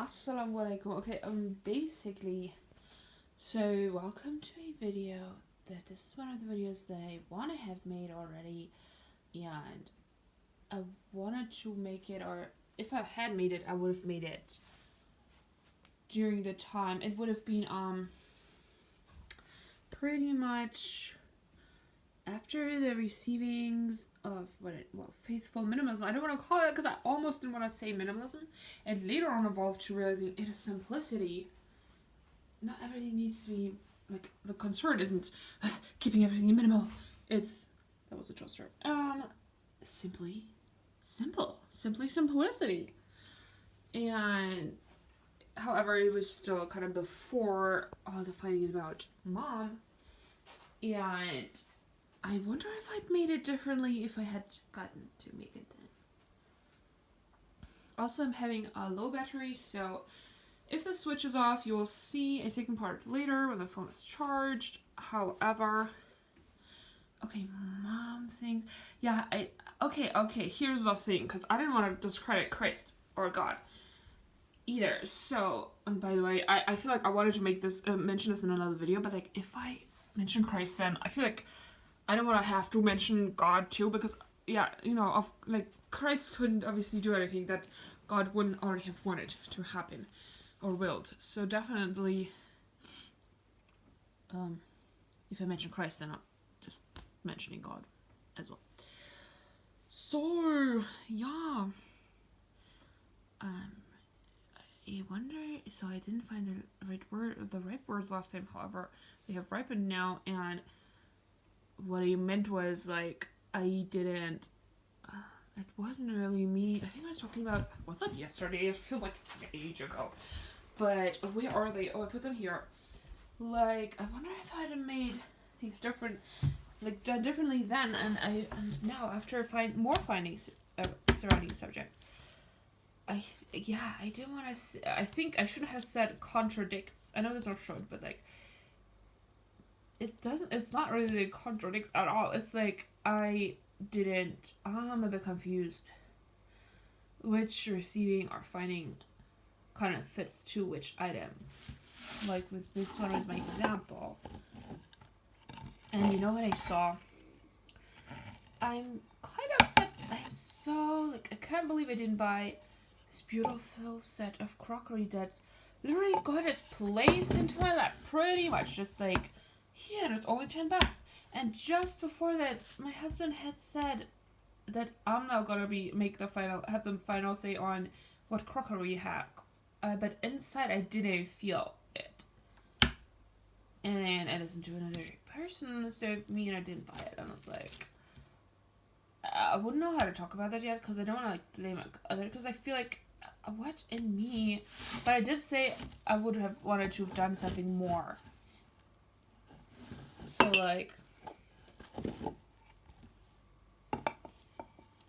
Assalamu alaikum. Okay, basically, so welcome to a video that this is one of the videos that I want to have made already, and I wanted to make it, or if I had made it, I would have made it during the time. It would have been, pretty much after the receivings of Faithfull Minimalism. I don't want to call it because I almost didn't want to say minimalism, and later on evolved to realizing it is simplicity. Not everything needs to be like, the concern isn't keeping everything minimal. It's that was a toaster. Simply simplicity. And however, it was still kind of before all the findings about mom, and I wonder if I'd made it differently if I had gotten to make it then. Also, I'm having a low battery, so if the switch is off, you will see a second part later when the phone is charged. However, okay, mom thing. Yeah, okay, here's the thing, because I didn't want to discredit Christ or God either. So, and by the way, I feel like I wanted to make this, mention this in another video, but like, if I mention Christ, then I feel like I don't want to have to mention God too, because yeah, Christ couldn't obviously do anything that God wouldn't already have wanted to happen or willed. So definitely, if I mention Christ, then I'm just mentioning God as well. So yeah, I wonder. So I didn't find the right words last time. However, they have ripened now, and what I meant was, like, I didn't, it wasn't really me. I think I was talking about, was that yesterday? It feels like an age ago. But where are they? Oh, I put them here. Like, I wonder if I'd have made things different, like done differently then, and now after more findings surrounding the subject. I didn't want to. I think I should have said contradicts. I know there's no should, but like, it's not really that it contradicts at all. It's like, I'm a bit confused which receiving or finding kind of fits to which item. Like with this one was my example. And you know what I saw? I'm quite upset. I'm so, like, I can't believe I didn't buy this beautiful set of crockery that literally God just placed into my lap. Pretty much just like, yeah, and it's only $10. And just before that, my husband had said that I'm now gonna have the final say on what crockery we have. But inside, I didn't feel it. And then I listened to another person instead of me, and I didn't buy it. And I was like, I wouldn't know how to talk about that yet, because I don't want to like blame other. Because I feel like, what in me? But I did say I would have wanted to have done something more. So, like,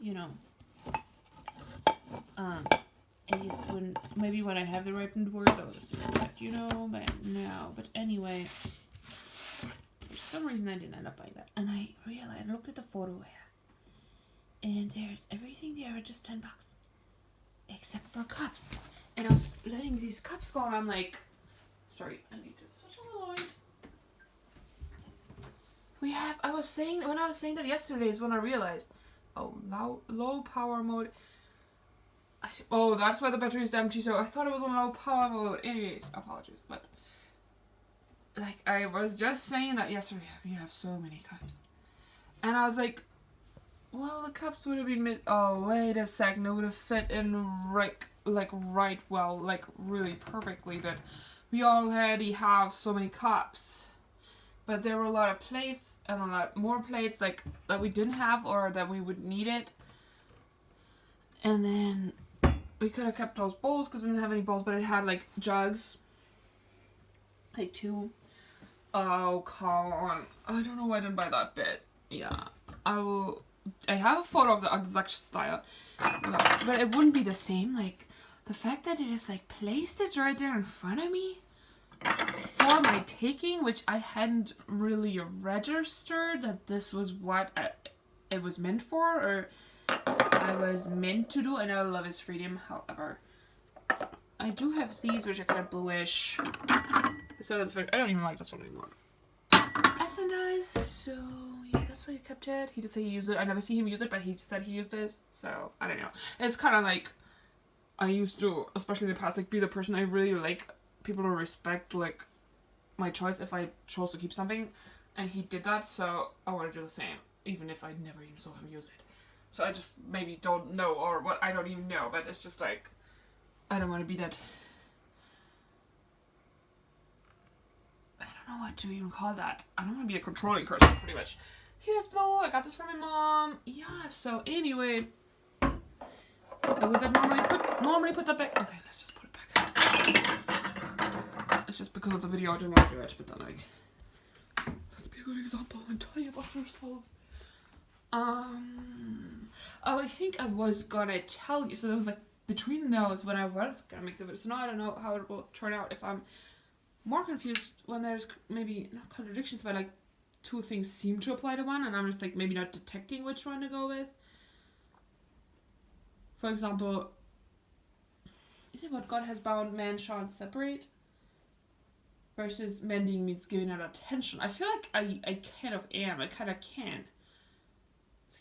you know, I guess when I have the ripened words, I will just let you know, but no. But anyway, for some reason I didn't end up buying that. And I realized, I looked at the photo I have, and there's everything there at just $10. Except for cups. And I was letting these cups go, and I'm like, sorry, I need to switch on the light. When I was saying that yesterday is when I realized, low power mode. That's why the battery is empty, so I thought it was on low power mode. Anyways, apologies, but like, I was just saying that yesterday, we have so many cups. And I was like, well, the cups would have been wait a second, it would have fit in right well, like really perfectly, that we already have so many cups. But there were a lot of plates, and a lot more plates, like, that we didn't have, or that we would need it. And then we could have kept those bowls, because it didn't have any bowls, but it had, like, jugs. Like, 2. Oh, come on. I don't know why I didn't buy that bit. Yeah. I have a photo of the exact style. But it wouldn't be the same. Like, the fact that it just, like, placed it right there in front of me for my taking, which I hadn't really registered that this was what it was meant for, or I was meant to do. I know love is freedom, however, I do have these, which are kind of bluish. So I don't even like this one anymore. Essen does, so yeah, that's why he kept it. He did say he used it. I never see him use it, but he said he used this, so I don't know. It's kind of like I used to, especially in the past, like be the person I really like people to respect like my choice if I chose to keep something, and he did that, so I want to do the same, even if I never even saw him use it. So I just maybe don't know, or what, I don't even know, but it's just like I don't want to be that. I don't know what to even call that. I don't want to be a controlling person, pretty much. Here's blue. I got this from my mom. Yeah. So anyway, I would normally put that back. Okay, let's just put it back. It's just because of the video I didn't want to do it, but then like, let's be a good example and tell you about ourselves. Oh, I think I was gonna tell you. So there was like between those when I was gonna make the video. So now I don't know how it will turn out. If I'm more confused when there's maybe not contradictions, but like two things seem to apply to one, and I'm just like maybe not detecting which one to go with. For example, is it what God has bound, man shan't separate? Versus mending means giving it attention. I feel like I kind of am. I kind of can.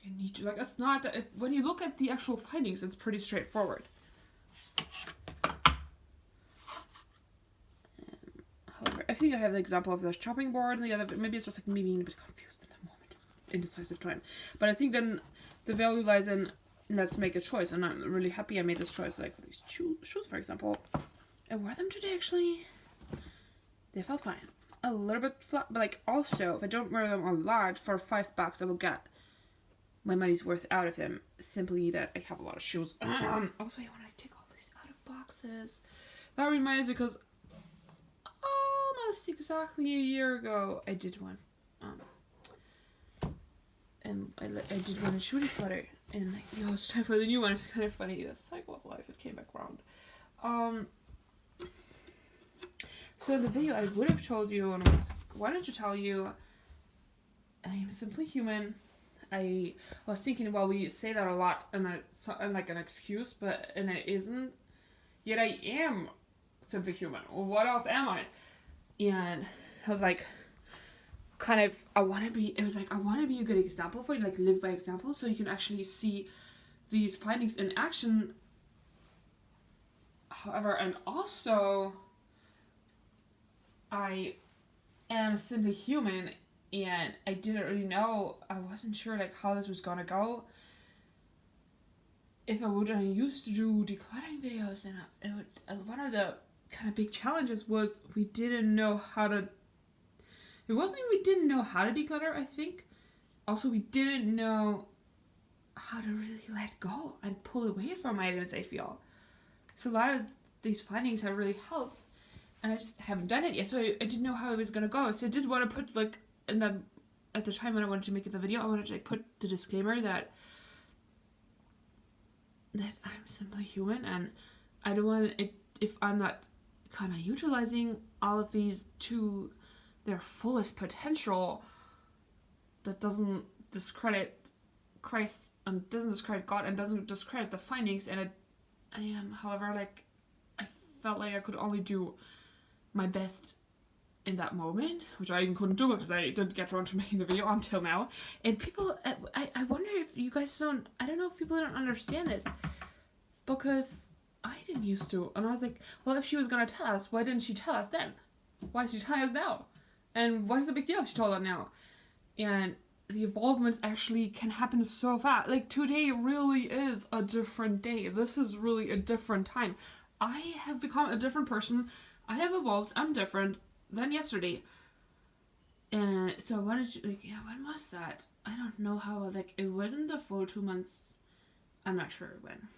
I need to, like, it's not that when you look at the actual findings, it's pretty straightforward. However, I think I have the example of the chopping board and the other, but maybe it's just like me being a bit confused at the moment, indecisive time. But I think then the value lies in let's make a choice, and I'm really happy I made this choice. Like for these shoes, for example, I wore them today actually. They felt fine, a little bit flat, but like also if I don't wear them a lot, for $5 I will get my money's worth out of them, simply that I have a lot of shoes. Also, I want to take all these out of boxes. That reminds me, because almost exactly a year ago, I did one. And I did one in shoe declutter, and like, you know, it's time for the new one. It's kind of funny, the cycle of life, it came back around. So in the video, I would have told you, and wanted to tell you, I am simply human. I was thinking, well, we say that a lot, and like an excuse, and it isn't. Yet I am simply human. Well, what else am I? And I was like, I want to be a good example for you, like live by example, so you can actually see these findings in action. However, and also, I am simply human. And I didn't really know, I wasn't sure like how this was gonna go. If I used to do decluttering videos, and one of the kind of big challenges was we didn't know how to, it wasn't even we didn't know how to declutter, I think. Also, we didn't know how to really let go and pull away from items, I feel. So a lot of these findings have really helped, and I just haven't done it yet, so I didn't know how it was gonna go. So I did want to put like, and then at the time when I wanted to make the video, I wanted to like put the disclaimer that I'm simply human, and I don't want it, if I'm not kind of utilizing all of these to their fullest potential, that doesn't discredit Christ and doesn't discredit God and doesn't discredit the findings. And I am, however, like I felt like I could only do my best in that moment, which I even couldn't do because I didn't get around to making the video until now. And people, I wonder if you guys I don't know if people don't understand this, because I didn't used to. And I was like, well, if she was going to tell us, why didn't she tell us then? Why is she telling us now? And what is the big deal if she told us now? And the evolvements actually can happen so fast. Like, today really is a different day. This is really a different time. I have become a different person. I have evolved. I'm different than yesterday. And so I wanted to, like, yeah, when was that? I don't know how, like, it wasn't the full 2 months. I'm not sure when.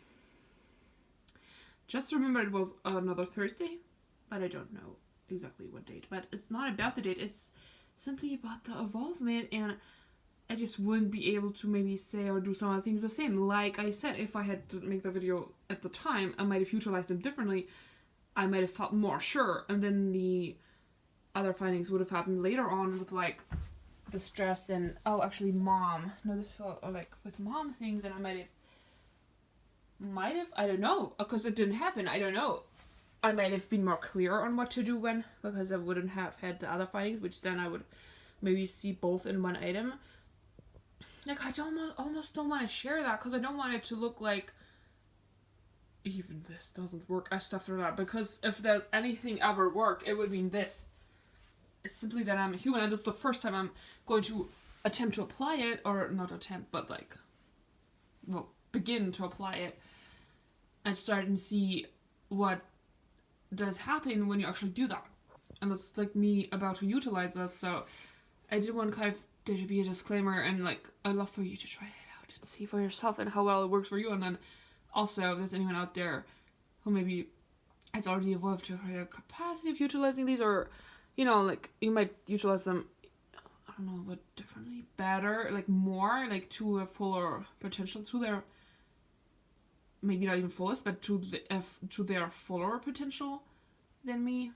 Just remember it was another Thursday, but I don't know exactly what date. But it's not about the date, it's simply about the evolvement, and I just wouldn't be able to maybe say or do some other things the same. Like I said, if I had to make the video at the time, I might have utilized them differently. I might have felt more sure, and then the other findings would have happened later on with like the stress and this felt like with mom things, and I might have I don't know, because it didn't happen, I don't know. I might have been more clear on what to do when, because I wouldn't have had the other findings, which then I would maybe see both in one item. Like, I almost don't want to share that, because I don't want it to look like even this doesn't work. I stuffed it out, because if there's anything ever worked, it would mean this. It's simply that I'm a human, and this is the first time I'm going to attempt to apply it, or not attempt, but like, well, begin to apply it, and start and see what does happen when you actually do that. And it's like me about to utilize this, so I did want kind of there to be a disclaimer, and like, I'd love for you to try it out and see for yourself and how well it works for you. And then also, if there's anyone out there who maybe has already evolved to a greater capacity of utilizing these, or, you know, like, you might utilize them, I don't know, but differently, better, like more, like to a fuller potential, to their, maybe not even fullest, but to their fuller potential than me.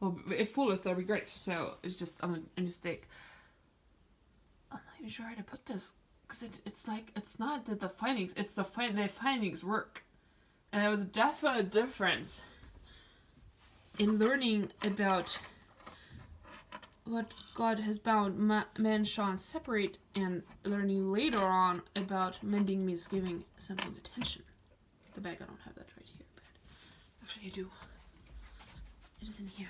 Well, if fullest, that'd be great. So it's just, I'm a mistake. I'm not even sure how to put this, because it's like, it's not that the findings, it's the findings work. And there was a definite difference in learning about what God has bound man shall separate, and learning later on about mending means giving something attention. The bag, I don't have that right here, but actually I do. It is in here.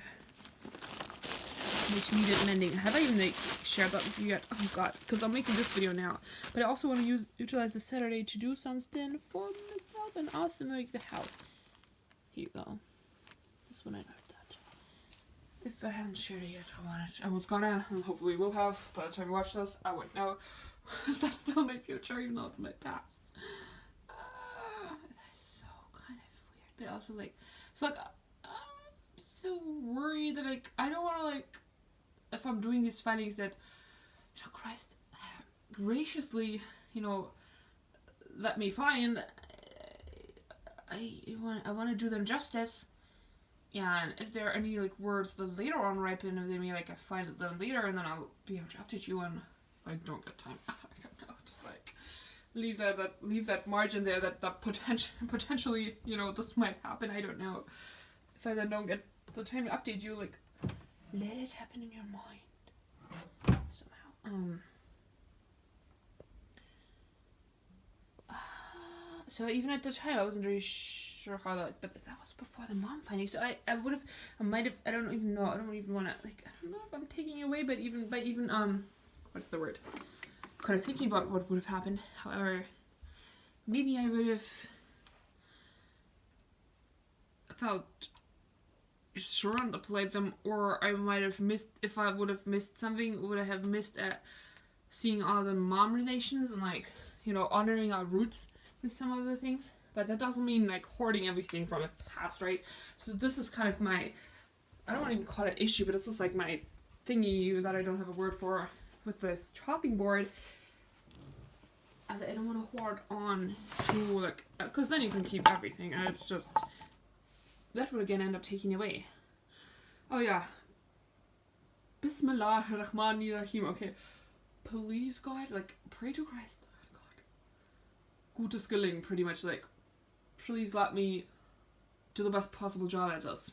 Which needed mending. Have I even like shared that with you yet? Oh god, because I'm making this video now. But I also want to utilize the Saturday to do something for myself and us and like the house. Here you go. This one I know that. If I haven't shared it yet, I was gonna, and hopefully will have. By the time you watch this, I wouldn't know. Is that still my future, even though it's my past? That's so kind of weird. But also like, it's like, I'm so worried that like, I don't want to like, if I'm doing these findings that, you know, Christ graciously, you know, let me find, I want to do them justice. And if there are any like words that later on ripen, if they may like I find them later, and then I'll be able to update you. And I don't get time. I don't know. Just like leave that margin there that potentially, you know, this might happen. I don't know. If I then don't get the time to update you, like, let it happen in your mind somehow. So even at the time, I wasn't really sure how that, but that was before the mom finding. So I might have, I don't even know. I don't even want to, like, I don't know if I'm taking away, but even, what's the word? Kind of thinking about what would have happened. However, maybe I would have felt sure and applied them, or I might have missed, if I would have missed something, would I have missed at seeing all the mom relations and like, you know, honoring our roots with some of the things. But that doesn't mean like hoarding everything from the past, right? So this is kind of my, I don't want to even call it issue, but it's just like my thingy that I don't have a word for with this chopping board. As I don't want to hoard on to like, because then you can keep everything, and it's just, that would again end up taking away. Oh yeah. Bismillahirrahmanirrahim. Okay. Please God, like, pray to Christ. God. Gutes Gelingen, pretty much like, please let me do the best possible job at this.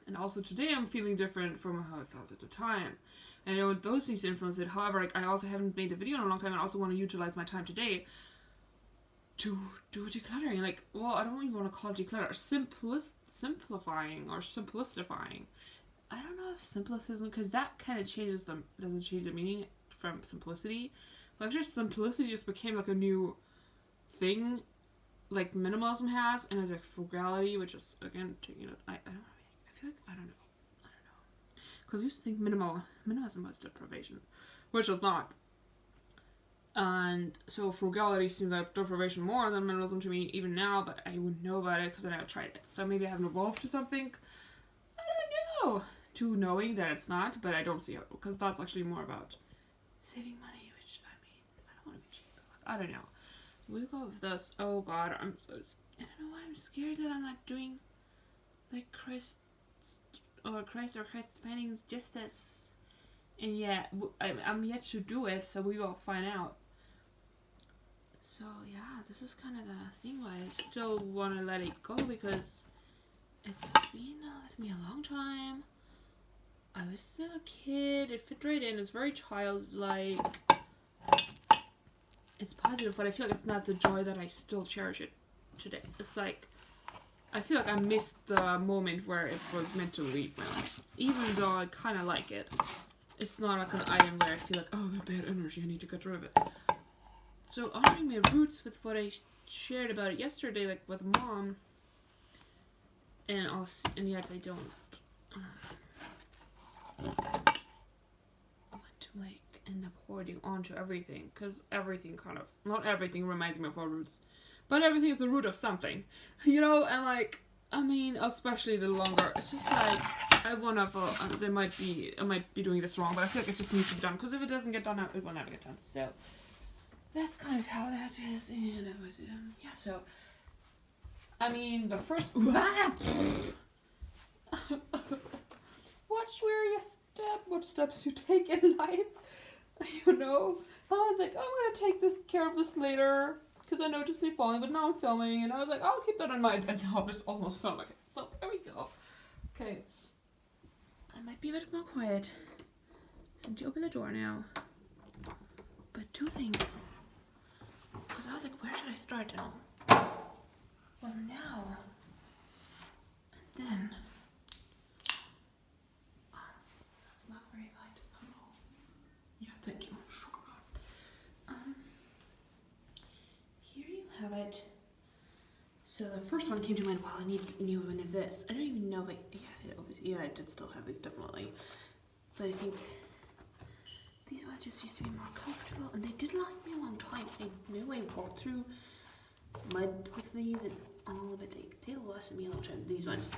And also today I'm feeling different from how I felt at the time. And I know those things influence it. However, like, I also haven't made a video in a long time, and I also want to utilize my time today to do a decluttering. Like, well, I don't even want to call it declutter. Simplifying or simplistifying. I don't know if simplicism, because that kind of doesn't change the meaning from simplicity. But just simplicity just became like a new thing, like minimalism has, and as like frugality, which is again taking it. I don't know. I feel like I don't know. Because I used to think minimalism was deprivation, which is not. And so frugality seems like deprivation more than minimalism to me even now, but I wouldn't know about it because I never tried it. So maybe I haven't evolved to something, I don't know, to knowing that it's not, but I don't see how, because that's actually more about saving money, which, I mean, I don't want to be cheap. I don't know. We'll go with this. Oh god, I don't know why I'm scared that I'm not doing like Christ or Christ's findings justice. And yeah, I'm yet to do it, so we will find out. So yeah, this is kind of the thing why I still want to let it go, because it's been with me a long time. I was still a kid. It fit right in. It's very childlike. It's positive, but I feel like it's not the joy that I still cherish it today. It's like, I feel like I missed the moment where it was meant to leave my life. Even though I kind of like it. It's not like an item where I feel like, oh, the bad energy, I need to get rid of it. So honoring my roots with what I shared about it yesterday, like with Mom, and also, and yet I don't want to like end up hoarding onto everything, because everything kind of, not everything reminds me of our roots, but everything is the root of something, you know. And like, I mean, especially the longer, it's just like, I might be doing this wrong, but I feel like it just needs to be done, because if it doesn't get done, it will never get done. So that's kind of how that is. And it was, yeah, so I mean, the first watch where you step, what steps you take in life, you know. I was like, oh, I'm gonna take care of this later, because I noticed me falling, but now I'm filming, and I was like, I'll keep that in mind, and now I'm just almost filming. Okay, so there we go. Okay, I might be a bit more quiet since you open the door now, but two things, because I was like, where should I start now? Well, now, and then, that's not very light. Oh, yeah, thank you. Here you have it. So the first one came to mind, well, I need new one of this. I don't even know, but yeah, I did still have these, definitely. But I think these ones just used to be more comfortable, and they did last me a long time. I knew I walked through mud with these and all of it. They lasted me a long time. These ones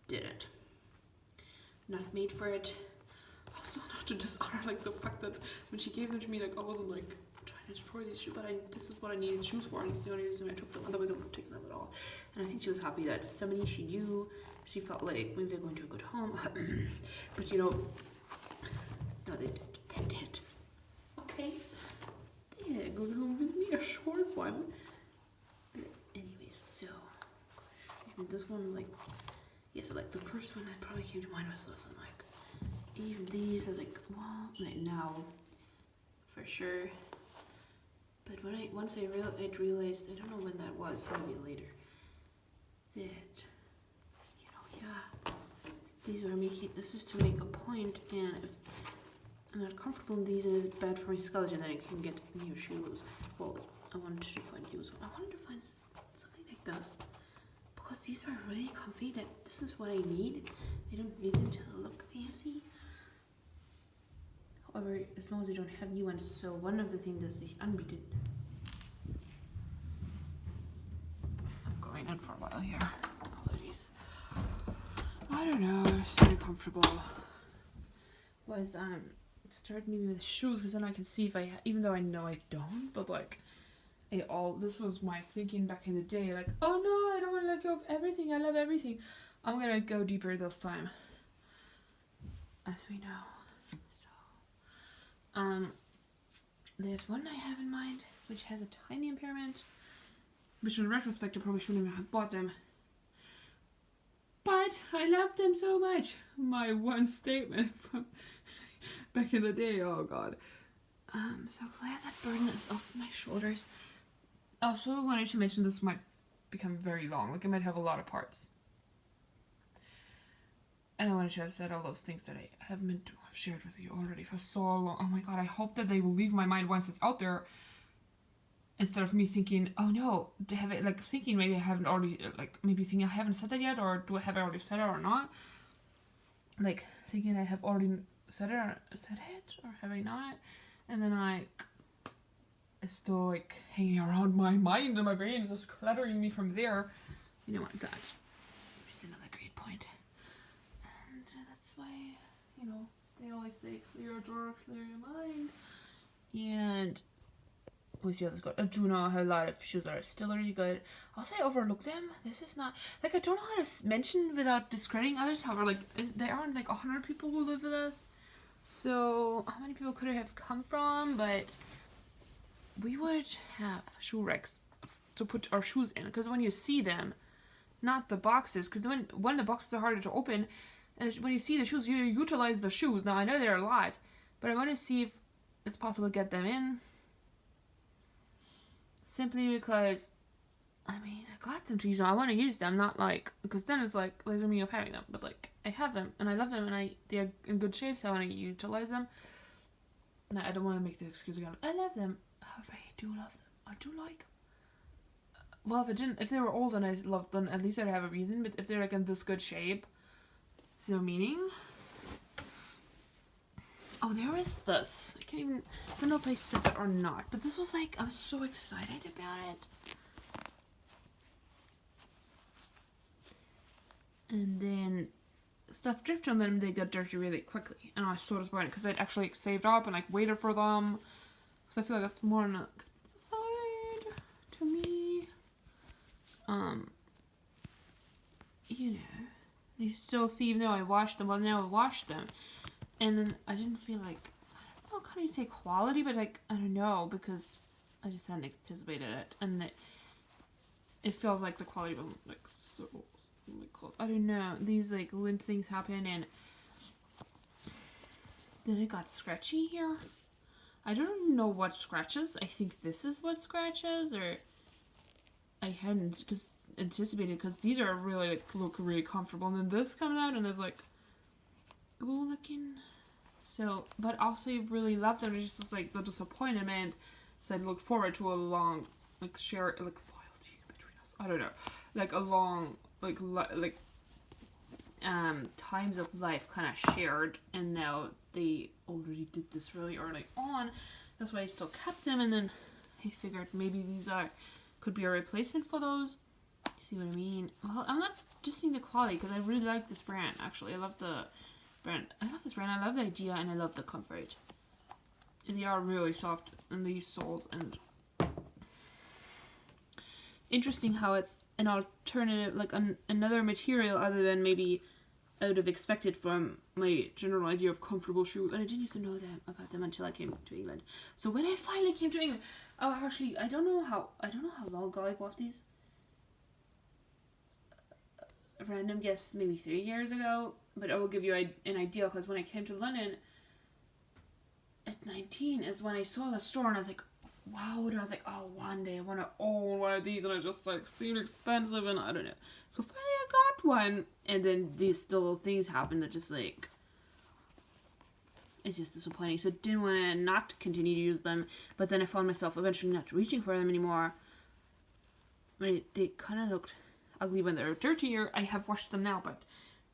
didn't. Not made for it. Also, not to dishonor like the fact that when she gave them to me, like I wasn't like trying to destroy these shoes, but this is what I needed shoes for, and it's the only reason I took them. Otherwise, I would have taken them at all. And I think she was happy that somebody she knew. She felt like maybe they're going to a good home, but you know, no, they did. Okay, they had a good home with me, a short one. Anyways, so even this one was like, yeah, so like the first one that probably came to mind was this, and like even these, I was like, well, like now, for sure. But when once I realized, I don't know when that was, maybe later, that, you know, yeah, these were this was to make a point, and if I'm not comfortable in these and it's bad for my skeleton, then I can get new shoes. Well, I wanted to find used one. I wanted to find something like this, because these are really comfy, that this is what I need. I don't need them to look fancy. However, as long as you don't have new ones, so one of the things is the unbeaten. I'm going in for a while here. Apologies. I don't know, it's very comfortable. Was start maybe with shoes, because then I can see if I even though I know I don't, but like this was my thinking back in the day, like, oh no, I don't want to let go of everything, I love everything. I'm gonna go deeper this time, as we know. So there's one I have in mind which has a tiny impairment, which in retrospect I probably shouldn't have bought them, but I love them so much. My one statement from back in the day, oh god. So glad that burden is off my shoulders. Also wanted to mention this might become very long, like it might have a lot of parts. And I wanted to have said all those things that I have meant to have shared with you already for so long. Oh my god, I hope that they will leave my mind once it's out there, instead of me thinking, oh no, to have it, like thinking maybe I haven't already, like maybe thinking I haven't said that yet, or have I already said it or not? Like thinking I have already said it, or have I not? And then like it's still like hanging around my mind, and my brain is just cluttering me from there. You know what, God, it's another great point. And that's why, you know, they always say clear your drawer, clear your mind. And we see how this goes. I do know how a lot of shoes are still really good. Also, I overlook them. This is not, like, I don't know how to mention without discrediting others. However, like, there aren't like 100 people who live with us. So how many people could it have come from? But we would have shoe racks to put our shoes in, because when you see them, not the boxes, because when the boxes are harder to open, and when you see the shoes, you utilize the shoes. Now I know there are a lot, but I want to see if it's possible to get them in. Simply because, I mean, I got them to use them. I want to use them, not like, because then it's like, there's a meaning of having them. But like, I have them, and I love them, and they're in good shape, so I want to utilize them. And I don't want to make the excuse again. I love them. However, I do love them. I do like them. Well, if they were old and I loved them, at least I'd have a reason. But if they're like in this good shape, is there meaning? Oh, there is this. I don't know if I said that or not. But this was like, I was so excited about it. And then stuff dripped on them, they got dirty really quickly. And I was so disappointed because I'd actually saved up and like waited for them. Because I feel like that's more on the expensive side to me. You know, you still see, even though I washed them, well, now I washed them. And then I didn't feel like, I don't know, can you say quality, but like, I don't know, because I just hadn't anticipated it. And it feels like the quality wasn't like so, I don't know, these like when things happen, and then it got scratchy here. I don't even know what scratches. I think this is what scratches, or I hadn't anticipated, because these are really like look really comfortable, and then this comes out and it's like glue looking. So, but also I really love them. It's just like the disappointment. So I looked forward to a long like share like loyalty between us. I don't know, like a long like times of life kind of shared, and now they already did this really early on. That's why I still kept them, and then I figured maybe these could be a replacement for those. See what I mean? Well, I'm not just seeing the quality, because I really like this brand. Actually, I love the brand. I love this brand. I love the idea, and I love the comfort. And they are really soft in these soles, and interesting how it's an alternative, like another material other than maybe I would have expected from my general idea of comfortable shoes. And I didn't used to know about them until I came to England. So when I finally came to England, oh, actually, I don't know how long ago I bought these. A random guess, maybe 3 years ago, but I will give you an idea, because when I came to London at 19 is when I saw the store, and I was like, wow, and I was like, oh, one day I want to own one of these, and it just like seemed expensive, and I don't know. So finally I got one, and then these little things happened that just like, it's just disappointing. So didn't want to not continue to use them, but then I found myself eventually not reaching for them anymore. They kind of looked ugly when they're dirtier. I have washed them now, but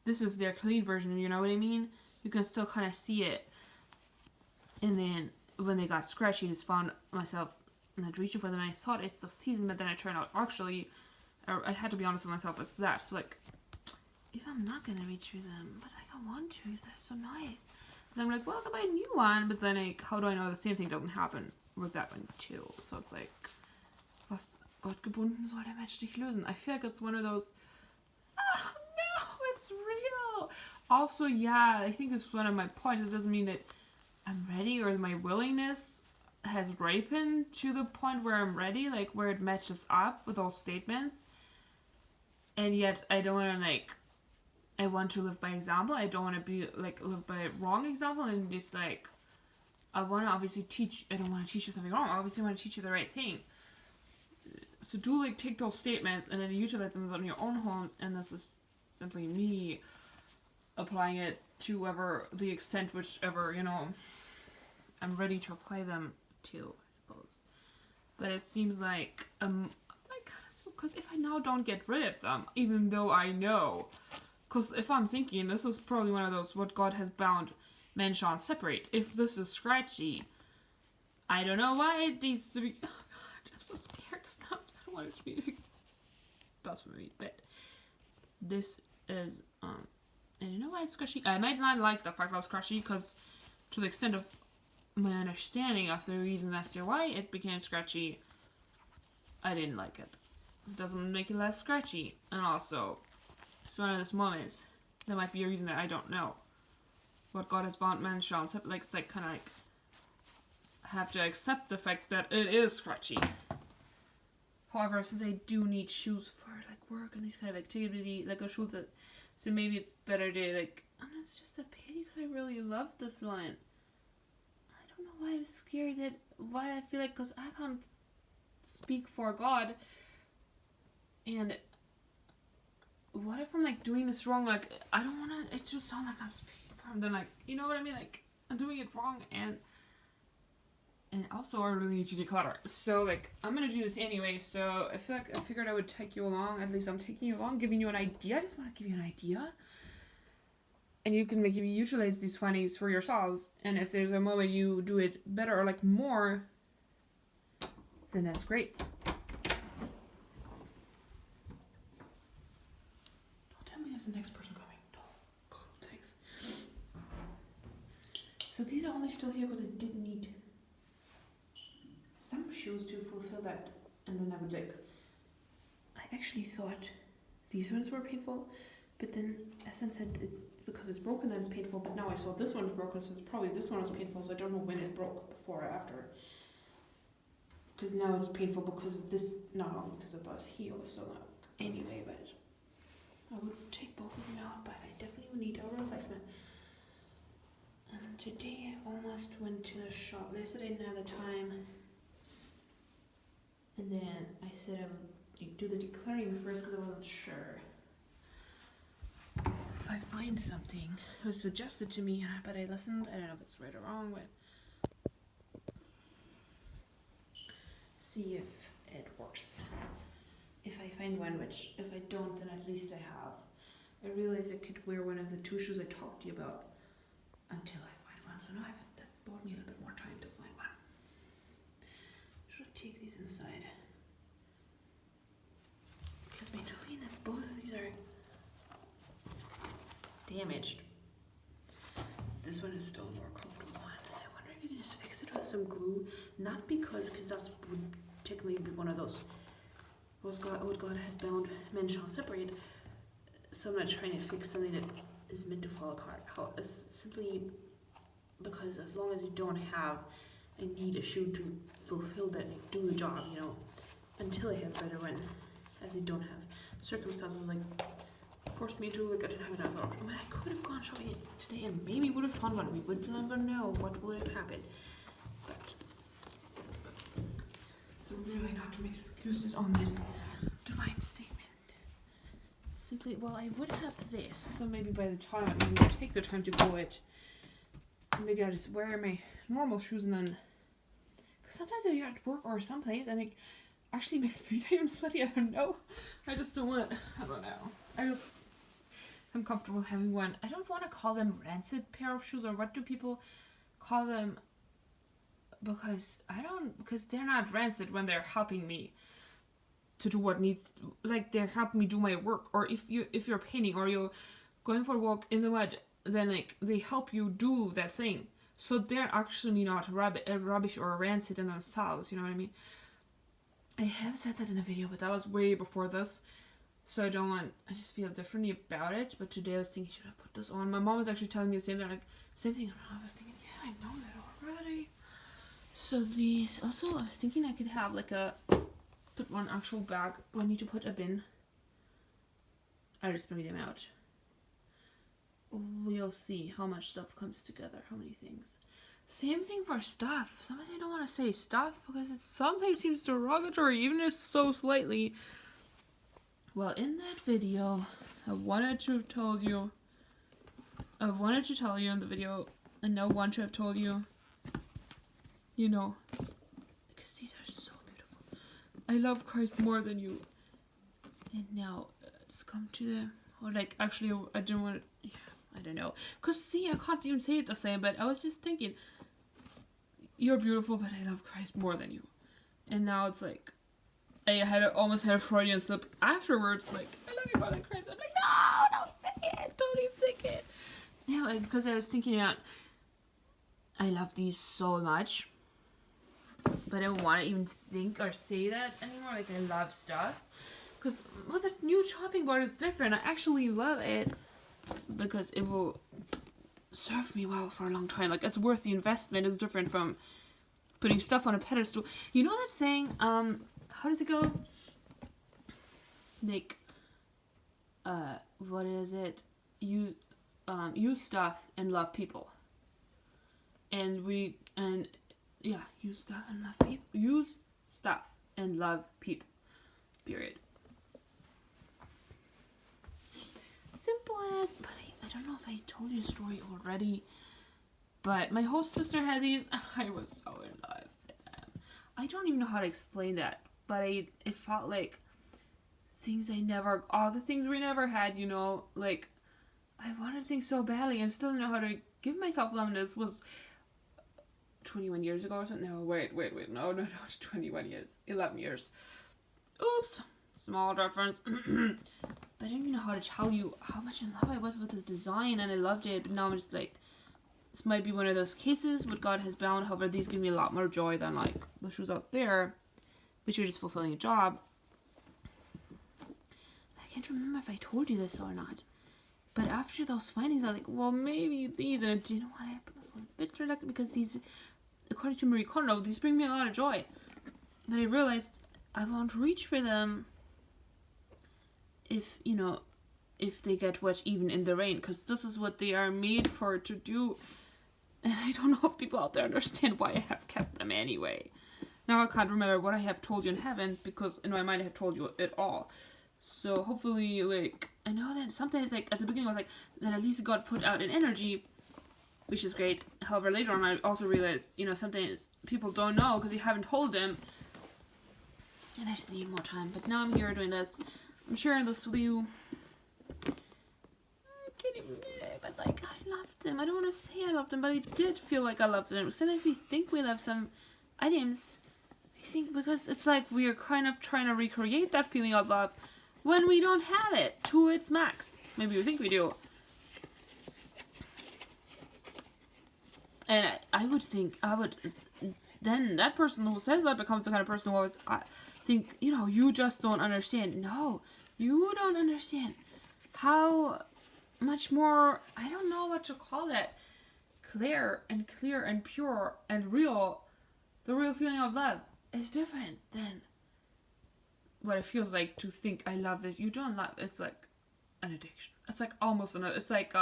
this is their clean version, you know what I mean? You can still kind of see it. And then when they got scratchy, I just found myself not reaching for them, and I thought it's the season, but then it turned out actually, or I had to be honest with myself, it's that. So like, if I'm not gonna reach for them, but I want to, is that so nice? And I'm like, well, I can buy a new one, but then like, how do I know the same thing doesn't happen with that one too? So it's like, was Gott gebunden soll der Mensch dich lösen. I feel like it's one of those, oh no, it's real. Also, yeah, I think it's one of my points. It doesn't mean that I'm ready, or my willingness has ripened to the point where I'm ready, like where it matches up with those statements. And yet I don't want to like, I want to live by example. I don't want to be like live by a wrong example, and just like, I want to obviously teach, I don't want to teach you something wrong. I obviously want to teach you the right thing. So do like take those statements and then utilize them in your own homes, and this is simply me applying it to the extent whichever, you know, I'm ready to apply them to, I suppose. But it seems like, because if I now don't get rid of them, even though I know, because if I'm thinking, this is probably one of those, what God has bound, men shall separate. If this is scratchy, I don't know why it needs to be, oh God, I'm so scared, because now I don't want it to be blasphemy, but this is, I don't know why it's scratchy. I might not like the fact that it's scratchy, because to the extent of my understanding of the reason as to why it became scratchy, I didn't like it. It doesn't make it less scratchy. And also, it's one of those moments, there might be a reason that I don't know. What God has bound men shall separate. Like, it's like kind of like, have to accept the fact that it is scratchy. However, since I do need shoes for like work and these kind of activity, like a shoes that, so maybe it's better to like, and it's just a pity because I really love this one. I don't know why I'm scared that, why I feel like, because I can't speak for God, and what if I'm like doing this wrong? Like, I don't want to, it just sounds like I'm speaking for him, then like, you know what I mean? Like, I'm doing it wrong, and also I really need to declutter. So like, I'm gonna do this anyway, so I feel like I figured I would take you along. At least I'm taking you along, giving you an idea. I just want to give you an idea. And you can maybe utilize these findings for yourselves. And if there's a moment you do it better or like more, then that's great. Don't tell me there's the next person coming. No. Cool, thanks. So these are only still here because I didn't need some shoes to fulfill that, and then I would like, I actually thought these ones were painful, but then Essence said it's because it's broken that it's painful, but now I saw this one's broken, so it's probably this one was painful, so I don't know when it broke, before or after, because now it's painful because of this, not only because of those heels, so not anyway, but I would take both of them out, but I definitely would need a replacement. And today I almost went to the shop. They said I didn't have the time. And then I said I would do the declaring first because I wasn't sure. If I find something, it was suggested to me, but I listened. I don't know if it's right or wrong, but see if it works. If I find one, which if I don't, then at least I have. I realized I could wear one of the two shoes I talked to you about until I find one. So now that bought me a little bit more time to find one. Should I take these inside? Because between them, both of these are damaged. This one is still a more comfortable one. I wonder if you can just fix it with some glue. Not because that would technically be one of those. What God has bound, men shall separate. So I'm not trying to fix something that is meant to fall apart. It's simply because as long as you don't have, I need a shoe to fulfill that and do the job, you know, until I have better one, as I don't have. Circumstances like forced me to, like I didn't have another option. I mean, I could have gone shopping today and maybe would have found one. We would never know what would have happened. But so really not to make excuses on this divine statement. Simply, well, I would have this, so maybe by the time I would take the time to go it, maybe I'll just wear my normal shoes and then, because sometimes if you're at work or someplace, I think, actually my feet are even sweaty, I don't know, I just don't want, I don't know, I'm comfortable having one. I don't want to call them rancid pair of shoes, or what do people call them, because they're not rancid when they're helping me to do what needs, like they're helping me do my work, or if you're painting or you're going for a walk in the mud, then like they help you do that thing. So they're actually not rubbish or rancid in themselves, you know what I mean? I have said that in a video, but that was way before this, so I just feel differently about it. But today I was thinking, should I put this on? My mom was actually telling me the same thing, like same thing. I was thinking, yeah, I know that already. So these, also I was thinking I could have like put one actual bag. Do I need to put a bin? I just bring them out. We'll see how much stuff comes together, how many things. Same thing for stuff. Sometimes I don't want to say stuff because it sometimes seems derogatory, even if it's so slightly. Well, in that video, I wanted to tell you in the video, and now want to have told you, you know, because these are so beautiful. I love Christ more than you. And now, let's come to the, or like, actually, I didn't want to, yeah, I don't know. Because, see, I can't even say it the same, but I was just thinking, you're beautiful, but I love Christ more than you. And now it's like, I almost had a Freudian slip afterwards, like, I love you more than Christ. I'm like, no, don't say it, don't even think it. Now, because I was thinking about, I love these so much, but I don't want to even think or say that anymore, like, I love stuff. Because with a new chopping board, it's different. I actually love it because it will serve me well for a long time. Like, it's worth the investment. It's different from putting stuff on a pedestal. You know that saying, how does it go? Like, what is it? Use stuff and love people. Use stuff and love people. Use stuff and love people. Period. Simple as, but I don't know if I told you a story already, but my host sister had these, and I was so in love with them. I don't even know how to explain that, but it felt like all the things we never had, like, I wanted things so badly and still didn't know how to give myself love, and this was 21 years ago or something. No, wait, no, 21 years, 11 years. Oops, small reference. But I don't even know how to tell you how much in love I was with this design, and I loved it, but now I'm just like, this might be one of those cases what God has bound. However, these give me a lot more joy than like the shoes out there, which are just fulfilling a job. I can't remember if I told you this or not, but after those findings, I was like, well, maybe these, and do you know what, I was a bit reluctant because these, according to Marie Kondo, these bring me a lot of joy, but I realized I won't reach for them if they get wet even in the rain, because this is what they are made for to do, and I don't know if people out there understand why I have kept them anyway. Now I can't remember what I have told you and haven't, because in my mind I have told you it all. So hopefully, like, I know that sometimes, like, at the beginning I was like, that at least God put out an energy, which is great. However, later on I also realized, sometimes people don't know because you haven't told them, and I just need more time. But now I'm here doing this. I'm sharing this with you. I can't even, but like, I loved them. I don't want to say I loved them, but I did feel like I loved them. Sometimes we think we love some items. I think because it's like we're kind of trying to recreate that feeling of love when we don't have it to its max. Maybe we think we do. And I would think, then that person who says that becomes the kind of person who always think, you just don't understand. No, you don't understand how much more, I don't know what to call that, clear and pure and real, the real feeling of love is different than what it feels like to think I love this. You don't love, it's like an addiction. It's like almost it's like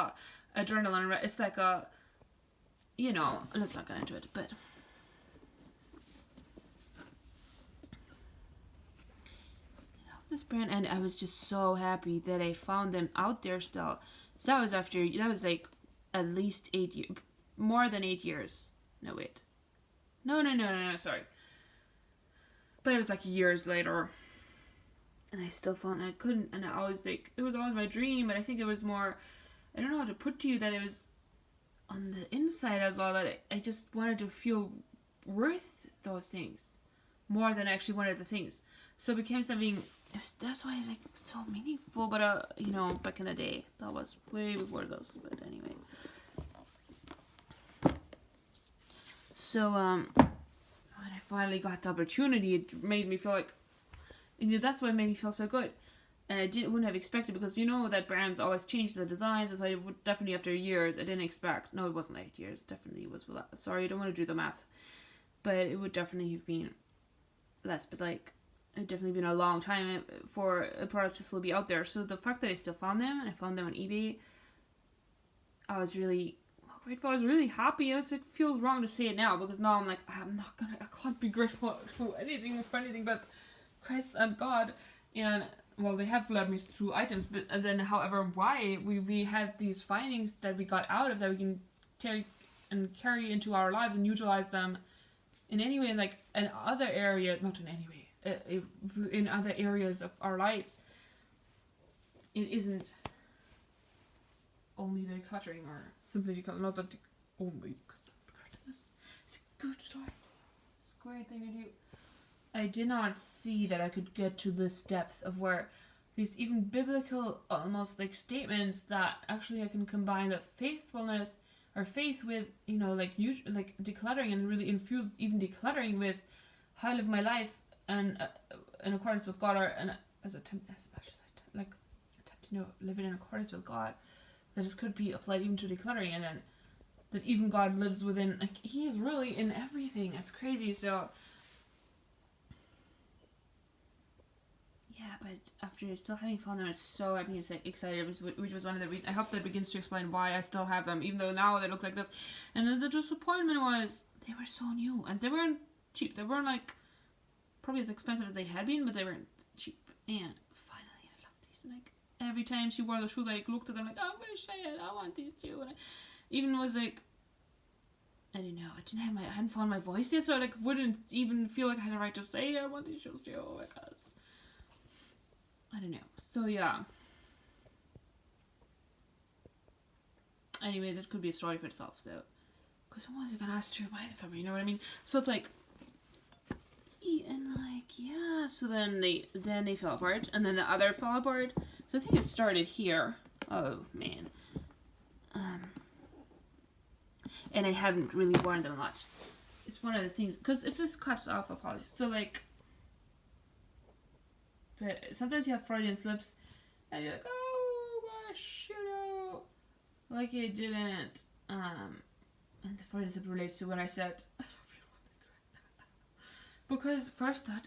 adrenaline, it's like let's not get into it, but this brand, and I was just so happy that I found them out there still. So that was like at least 8 years, more than 8 years. No, wait. No, sorry. But it was like years later. And I still found that I couldn't, and I always like, it was always my dream, but I think it was more, I don't know how to put to you that it was on the inside as well, that I just wanted to feel worth those things more than I actually wanted the things. So it became something, that's why it's like so meaningful, but back in the day, that was way before those, but anyway. So, when I finally got the opportunity, it made me feel like, that's what made me feel so good. And I wouldn't have expected, because that brands always change the designs, so I would definitely, after years, I didn't expect, no, it wasn't 8 years, definitely it was, sorry, I don't want to do the math, but it would definitely have been less, but like, it definitely been a long time for a product to still be out there. So the fact that I still found them, and I found them on eBay, I was really grateful. I was really happy. It feels wrong to say it now, because now I'm like, I can't be grateful for anything but Christ and God. And well, they have led me through items, but and then however why we had these findings that we got out of, that we can take and carry into our lives and utilize them in any way, like in other areas, not in any way, in other areas of our life. It isn't only the decluttering, or simply decluttering, not that only, because it's a good story. It's a great thing to do. I did not see that I could get to this depth of where these even biblical, almost like statements, that actually I can combine the faithfulness or faith with, like decluttering, and really infuse even decluttering with how I live my life, and in accordance with God, and as much as I attempt to live it in accordance with God, that this could be applied even to decluttering, and then that even God lives within, like, He is really in everything. It's crazy. So yeah, but after still having found them, I was so happy and excited, which was one of the reasons. I hope that begins to explain why I still have them, even though now they look like this. And then the disappointment was they were so new, and they weren't cheap. They weren't like probably as expensive as they had been, but they weren't cheap. And finally, I love these. Like every time she wore the shoes, I looked at them like, I wish I want these too. And I even was like, I don't know, I hadn't found my voice yet, so I like wouldn't even feel like I had the right to say I want these shoes too, because I don't know. So yeah. Anyway, that could be a story for itself. So, because who was I gonna ask to buy them for me? You know what I mean? So it's like, and like yeah. So then they fell apart, and then the other fell apart. So I think it started here. Oh man. And I haven't really worn them much. It's one of the things, because if this cuts off, apologies. So like, but sometimes you have Freudian slips, and you're like, oh gosh, like it didn't. And the Freudian slip relates to when I said, I love you, because first thought,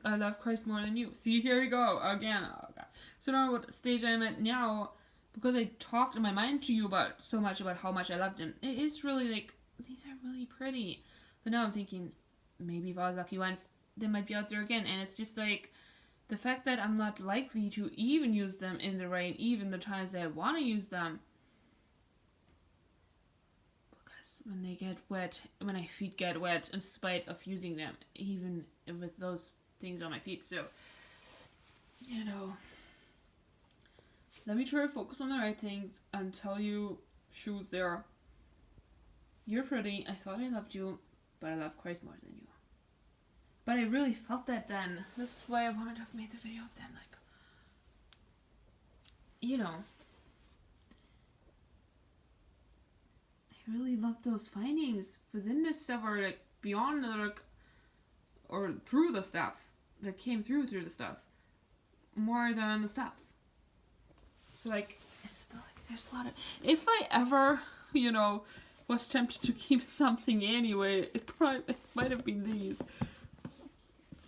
I love Christ more than you. See, here we go again. Oh god. So now what stage I'm at now. Because I talked in my mind to you about so much about how much I loved him. It is really like, these are really pretty. But now I'm thinking, maybe if I was lucky once, they might be out there again. And it's just like, the fact that I'm not likely to even use them in the rain, even the times that I want to use them. Because when they get wet, when my feet get wet, in spite of using them, even with those things on my feet. So, you know. Let me try to focus on the right things and tell you, shoes there. You're pretty. I thought I loved you, but I love Christ more than you. But I really felt that then. That's why I wanted to have made the video then. Like, you know, I really loved those findings within this stuff, or like beyond the like, or through the stuff that came through the stuff, more than the stuff. So like, it's still like, there's a lot of, if I ever, you know, was tempted to keep something anyway, it might have been these.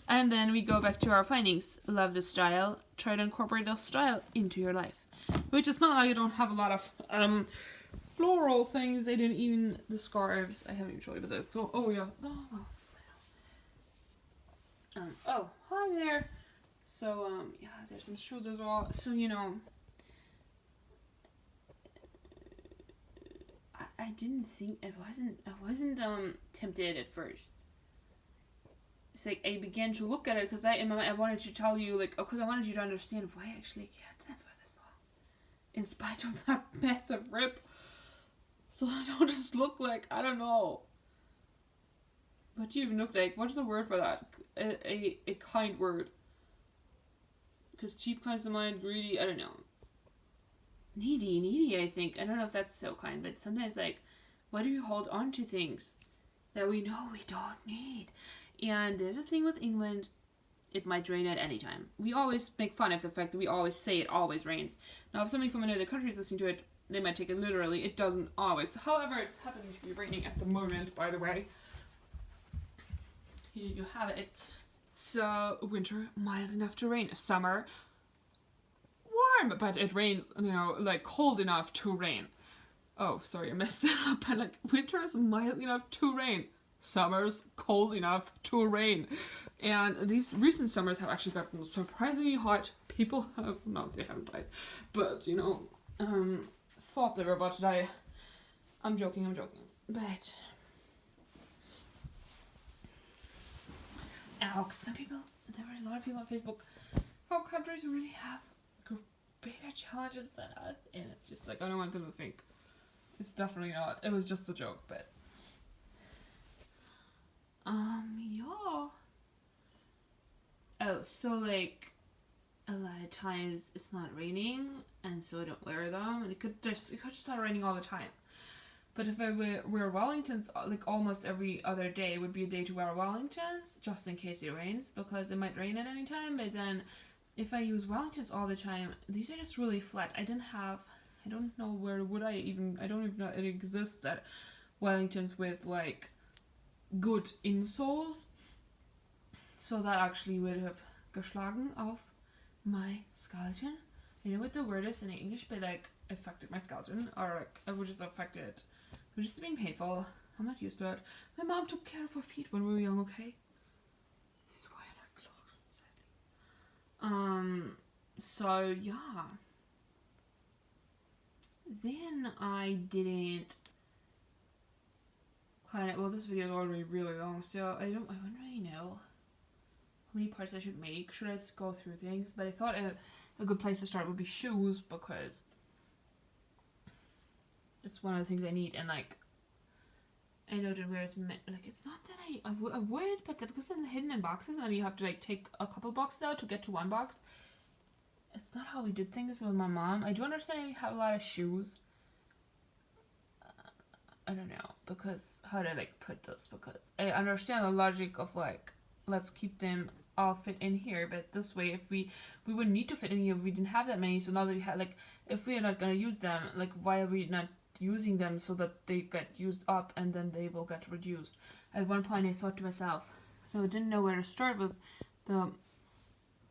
And then we go back to our findings. Love this style. Try to incorporate this style into your life. Which is not like I don't have a lot of floral things. I didn't even, the scarves, I haven't even showed you this. So, oh yeah. Oh, well. Oh, hi there. So, yeah, there's some shoes as well. So, you know, I didn't think, I wasn't tempted at first. It's like I began to look at it because in my mind I wanted to tell you, like, because I wanted you to understand why I actually kept them for this long, in spite of that massive rip, so I don't just look like, I don't know. What do you even look like? What's the word for that? A kind word. Because cheap comes to mind, greedy, I don't know. Needy, I think. I don't know if that's so kind, but sometimes, like, why do we hold on to things that we know we don't need? And there's a thing with England, it might rain at any time. We always make fun of the fact that we always say it always rains. Now, if somebody from another country is listening to it, they might take it literally. It doesn't always. However, it's happening to be raining at the moment, by the way. Here you have it. So, winter, mild enough to rain. Summer, warm, but it rains, you know, like cold enough to rain. Oh, sorry, I messed that up. And like, winter is mild enough to rain. Summer's cold enough to rain. And these recent summers have actually gotten surprisingly hot. People have, no, they haven't died, but, you know, thought they were about to die. I'm joking, but, some people, there were a lot of people on Facebook from countries who really have bigger challenges than us, and it's just like, I don't want them to think. It's definitely not. It was just a joke, but yeah. Oh, so like, a lot of times it's not raining, and so I don't wear them, and it could just start raining all the time. But if I wear Wellingtons, like almost every other day would be a day to wear Wellingtons, just in case it rains, because it might rain at any time. But then, if I use Wellingtons all the time, these are just really flat. I don't know where I don't even know it exists, that Wellingtons with like good insoles. So that actually would have geschlagen auf my skeleton. I know what the word is in English, but like affected my skeleton, or like it was just affected. It was just being painful. I'm not used to it. My mom took care of her feet when we were young. Okay. This is why I like clothes. Sadly. So yeah. Then I didn't. Well, this video is already really long, so I don't really know how many parts I should make. Should I just go through things? But I thought a good place to start would be shoes, because it's one of the things I need, and like I know that where's like it's not that I would, but because they're hidden in boxes and you have to like take a couple boxes out to get to one box. It's not how we did things with my mom. I do understand I have a lot of shoes. I don't know, because how do I like put this? Because I understand the logic of like, let's keep them all fit in here, but this way, if we wouldn't need to fit in here if we didn't have that many. So now that we have, like, if we are not gonna use them, like, why are we not using them so that they get used up and then they will get reduced? At one point, I thought to myself, so I didn't know where to start with the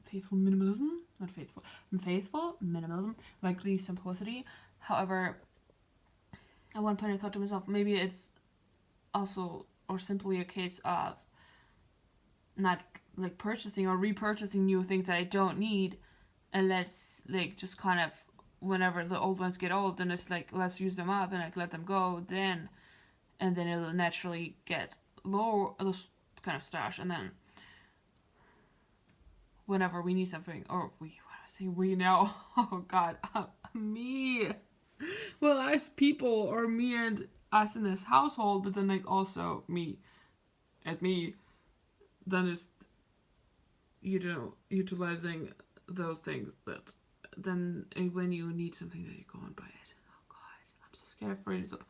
faithful minimalism, not faithful, faithful minimalism, like the simplicity. However, at one point I thought to myself, maybe it's also or simply a case of not like purchasing or repurchasing new things that I don't need, and let's like just kind of whenever the old ones get old, then it's like let's use them up and like let them go then, and then it'll naturally get low, this kind of stash, and then whenever we need something, or we, what do I say, we now, oh god, me, well, us people, or me and us in this household, but then like also me as me, then is, you know, utilizing those things that then when you need something that you go and buy it. Oh god, I'm so scared of bringing this up.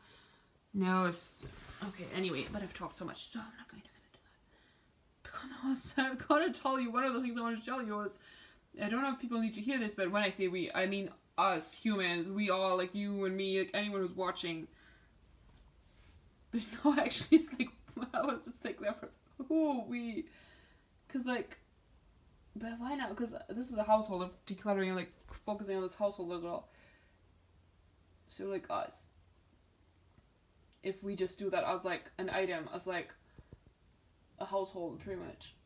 No, it's okay, anyway, but I've talked so much, so I'm not going to get into that. Because I'm gonna tell you, one of the things I want to tell you is, I don't know if people need to hear this, but when I say we, I mean us humans, we all, like you and me, like anyone who's watching. But no, actually, it's like, I was just like there for who we, because like, but why not? Because this is a household of decluttering and like focusing on this household as well. So like us, if we just do that as like an item, as like a household, pretty much.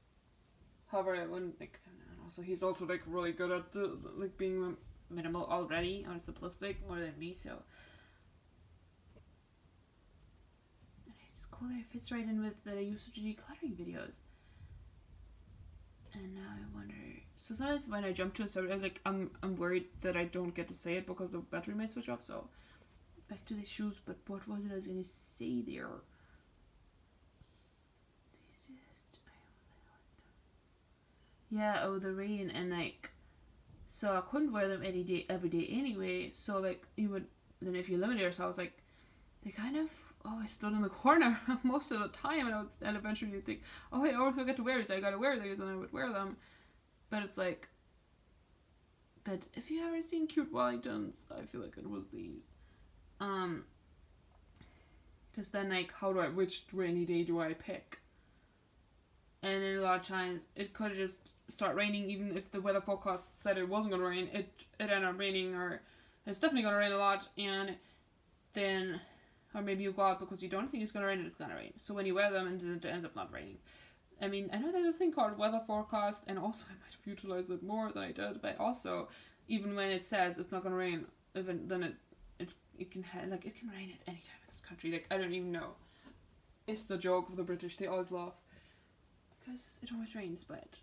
However, when like, and also he's also like really good at like being minimal already, or simplistic more than me, so. And it's cool that it fits right in with the usage of decluttering videos. And now I wonder. So sometimes when I jump to a subject, like I'm worried that I don't get to say it because the battery might switch off. So back to the shoes. But what was it I was gonna say there? Yeah. Oh, the rain, and like, so I couldn't wear them every day anyway. So like you would then if you limit yourselves, like they kind of always stood in the corner most of the time, and eventually you'd think, oh, I always forget to wear these, I gotta wear these, and I would wear them. But it's like, but if you ever seen Cute Wellingtons, I feel like it was these. Because then like, which rainy day do I pick? And then a lot of times it could just start raining, even if the weather forecast said it wasn't gonna rain. It ended up raining, or it's definitely gonna rain a lot, and then. Or maybe you go out because you don't think it's going to rain and it's going to rain. So when you wear them, and it ends up not raining. I mean, I know there's a thing called weather forecast, and also I might have utilized it more than I did, but also, even when it says it's not going to rain, then it can it can rain at any time in this country. Like, I don't even know. It's the joke of the British. They always laugh. Because it always rains, but...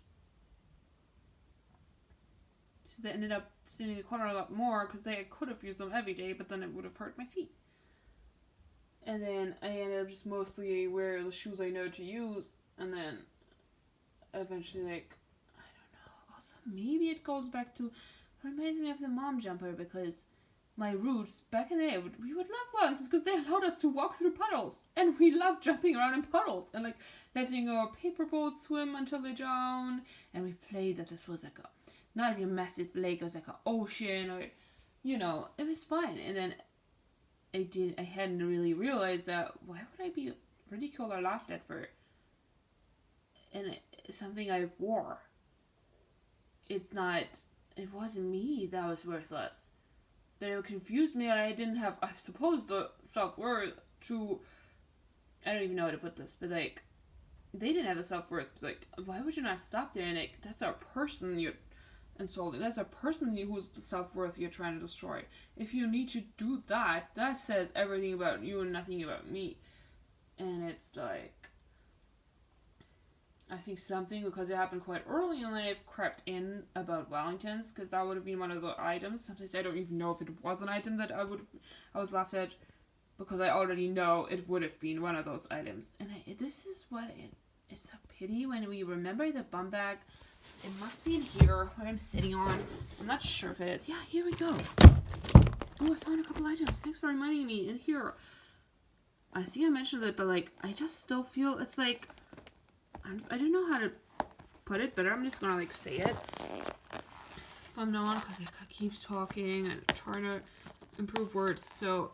So they ended up staying in the corner a lot more, because they could have used them every day, but then it would have hurt my feet. And then I ended up just mostly wear the shoes I know to use, and then eventually, like, I don't know, also maybe it goes back to, it reminds me of the mom jumper, because my roots, back in the day, we would love Wellingtons because they allowed us to walk through puddles, and we loved jumping around in puddles, and like letting our paper boats swim until they drown, and we played that this was like not like a massive lake, it was like an ocean, or, you know, it was fun. And then I hadn't really realized that, why would I be ridiculed or laughed at for something I wore? It's not it wasn't me that was worthless. But it confused me that I didn't have, I suppose, the self-worth to, I don't even know how to put this, but like, they didn't have the self-worth. Like, why would you not stop there? And like, that's a person you're insulting. That's a person who's the self-worth you're trying to destroy. If you need to do that, that says everything about you and nothing about me. And it's like, I think something, because it happened quite early in life, crept in about Wellingtons, because that would have been one of the items. Sometimes I don't even know if it was an item that I was laughed at, because I already know it would have been one of those items. And this is what it's a pity when we remember the bum bag. It must be in here, what I'm sitting on. I'm not sure if it is. Yeah, here we go. Oh, I found a couple items. Thanks for reminding me. In here, I think I mentioned it, but like, I just still feel it's like, I don't know how to put it better. I'm just gonna like say it from now on, because I keep talking and trying to improve words. So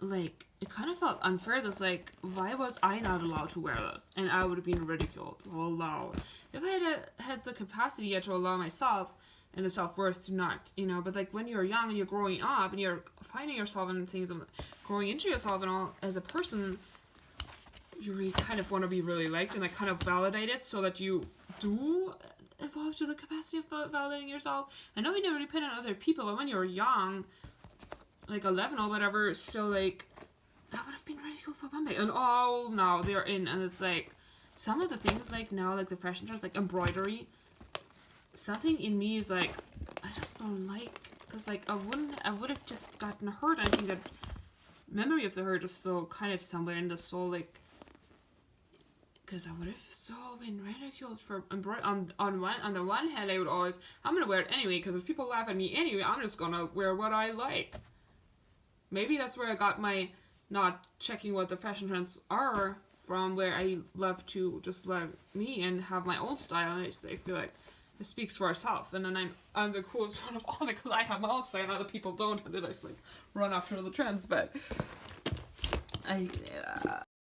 like, it kind of felt unfair. That's like, why was I not allowed to wear this? And I would have been ridiculed or allowed. If I had the capacity yet to allow myself and the self-worth to not, you know, but like when you're young and you're growing up and you're finding yourself and things and growing into yourself and all as a person, you really kind of want to be really liked and like kind of validated so that you do evolve to the capacity of validating yourself. I know we never depend on other people, but when you're young, like 11 or whatever, so like, that would have been really cool for Bombay. And oh, now they're in, and it's like, some of the things like now, like the fashion trends, like embroidery, something in me is like, I just don't like, because like, I would have just gotten hurt. I think that memory of the hurt is still kind of somewhere in the soul, like, because I would have so been ridiculed for embroidery. On the one hand, I would always, I'm gonna wear it anyway, because if people laugh at me anyway, I'm just gonna wear what I like. Maybe that's where I got my not checking what the fashion trends are from, where I love to just let me and have my own style, and I feel like it speaks for itself, and then I'm the coolest one of all because I have my own style and other people don't, and then I just like run after the trends. But